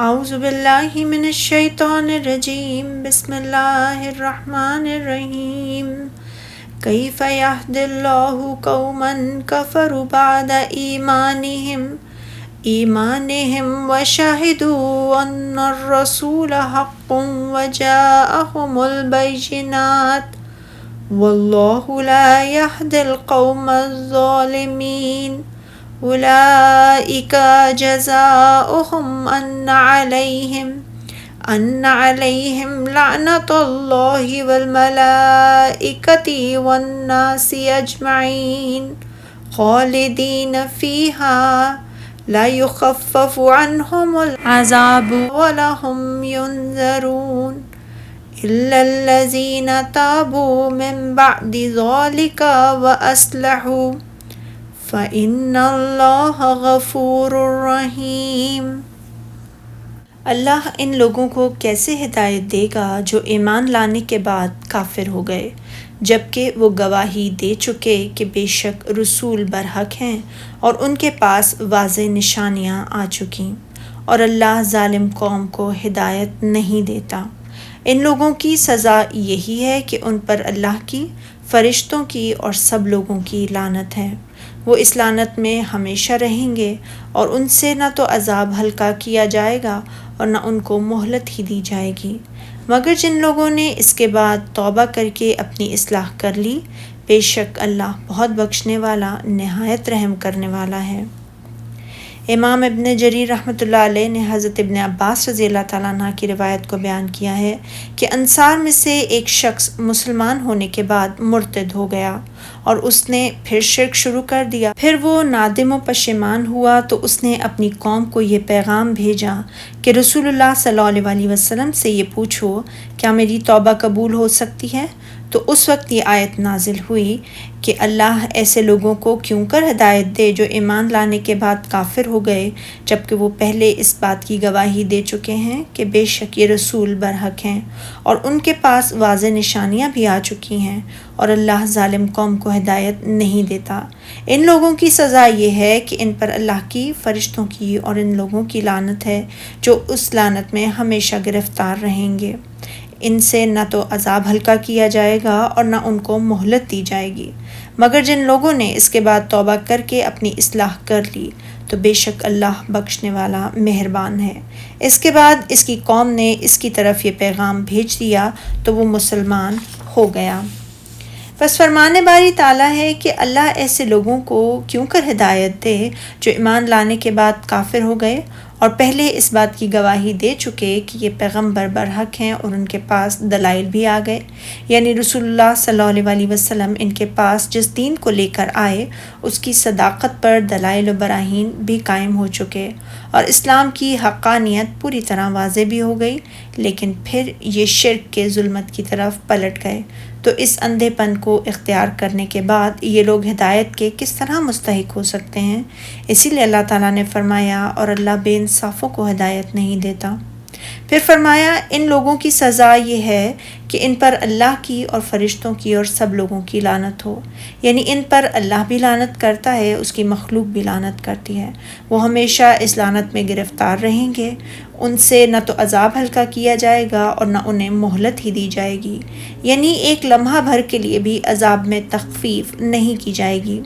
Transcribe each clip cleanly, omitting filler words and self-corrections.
اعوذ باللہ من الشیطان الرجیم بسم اللہ الرحمن الرحیم کیف یہدی اللہ قوما کفروا بعد ایمانہم وشہدوا ان الرسول حق وجاءہم البینات واللہ لا یہدی القوم الظالمین اولئک جزاؤہم ان علیہم لعنۃ اللہ والملائکۃ والناس اجمعین خالدین فیہا لا یخفف عنہم العذاب ولہم ینذرون الا الذین تابوا من بعد ذلک واصلحوا فَإِنَّ اللَّهَ غَفُورٌ رَحِيمٌ۔ اللہ ان لوگوں کو کیسے ہدایت دے گا جو ایمان لانے کے بعد کافر ہو گئے، جبکہ وہ گواہی دے چکے کہ بے شک رسول برحق ہیں اور ان کے پاس واضح نشانیاں آ چکیں، اور اللہ ظالم قوم کو ہدایت نہیں دیتا۔ ان لوگوں کی سزا یہی ہے کہ ان پر اللہ کی، فرشتوں کی اور سب لوگوں کی لعنت ہے۔ وہ اس لعنت میں ہمیشہ رہیں گے اور ان سے نہ تو عذاب ہلکا کیا جائے گا اور نہ ان کو مہلت ہی دی جائے گی، مگر جن لوگوں نے اس کے بعد توبہ کر کے اپنی اصلاح کر لی، بے شک اللہ بہت بخشنے والا، نہایت رحم کرنے والا ہے۔ امام ابن جریر رحمۃ اللہ علیہ نے حضرت ابن عباس رضی اللہ تعالیٰ عنہ کی روایت کو بیان کیا ہے کہ انصار میں سے ایک شخص مسلمان ہونے کے بعد مرتد ہو گیا اور اس نے پھر شرک شروع کر دیا۔ پھر وہ نادم و پشیمان ہوا تو اس نے اپنی قوم کو یہ پیغام بھیجا کہ رسول اللہ صلی اللہ علیہ وسلم سے یہ پوچھو کیا میری توبہ قبول ہو سکتی ہے؟ تو اس وقت یہ آیت نازل ہوئی کہ اللہ ایسے لوگوں کو کیوں کر ہدایت دے جو ایمان لانے کے بعد کافر ہو گئے، جبکہ وہ پہلے اس بات کی گواہی دے چکے ہیں کہ بے شک یہ رسول برحق ہیں اور ان کے پاس واضح نشانیاں بھی آ چکی ہیں، اور اللہ ظالم قوم کو ہدایت نہیں دیتا۔ ان لوگوں کی سزا یہ ہے کہ ان پر اللہ کی، فرشتوں کی اور ان لوگوں کی لعنت ہے جو اس لعنت میں ہمیشہ گرفتار رہیں گے۔ ان سے نہ تو عذاب ہلکا کیا جائے گا اور نہ ان کو مہلت دی جائے گی، مگر جن لوگوں نے اس کے بعد توبہ کر کے اپنی اصلاح کر لی تو بے شک اللہ بخشنے والا، مہربان ہے۔ اس کے بعد اس کی قوم نے اس کی طرف یہ پیغام بھیج دیا تو وہ مسلمان ہو گیا۔ بس فرمانے باری تعالیٰ ہے کہ اللہ ایسے لوگوں کو کیوں کر ہدایت دے جو ایمان لانے کے بعد کافر ہو گئے اور پہلے اس بات کی گواہی دے چکے کہ یہ پیغمبر برحق ہیں اور ان کے پاس دلائل بھی آ گئے، یعنی رسول اللہ صلی اللہ علیہ وسلم ان کے پاس جس دین کو لے کر آئے اس کی صداقت پر دلائل و براہین بھی قائم ہو چکے، اور اسلام کی حقانیت پوری طرح واضح بھی ہو گئی، لیکن پھر یہ شرک کے ظلمت کی طرف پلٹ گئے۔ تو اس اندھے پن کو اختیار کرنے کے بعد یہ لوگ ہدایت کے کس طرح مستحق ہو سکتے ہیں؟ اسی لیے اللہ تعالیٰ نے فرمایا اور اللہ بے انصافوں کو ہدایت نہیں دیتا۔ پھر فرمایا ان لوگوں کی سزا یہ ہے کہ ان پر اللہ کی اور فرشتوں کی اور سب لوگوں کی لعنت ہو، یعنی ان پر اللہ بھی لعنت کرتا ہے، اس کی مخلوق بھی لعنت کرتی ہے، وہ ہمیشہ اس لعنت میں گرفتار رہیں گے، ان سے نہ تو عذاب ہلکا کیا جائے گا اور نہ انہیں مہلت ہی دی جائے گی، یعنی ایک لمحہ بھر کے لیے بھی عذاب میں تخفیف نہیں کی جائے گی۔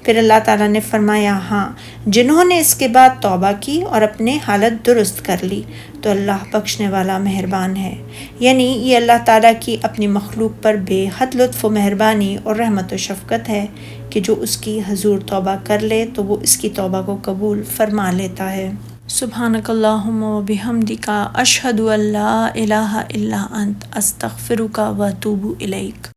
پھر اللہ تعالیٰ نے فرمایا ہاں جنہوں نے اس کے بعد توبہ کی اور اپنے حالت درست کر لی تو اللہ بخشنے والا، مہربان ہے، یعنی یہ اللہ تعالیٰ کی اپنی مخلوق پر بے حد لطف و مہربانی اور رحمت و شفقت ہے کہ جو اس کی حضور توبہ کر لے تو وہ اس کی توبہ کو قبول فرما لیتا ہے۔ سبحانک اللہم و بحمدک اشہد ان لا الہ الا انت استغفرک و اتوب الیک۔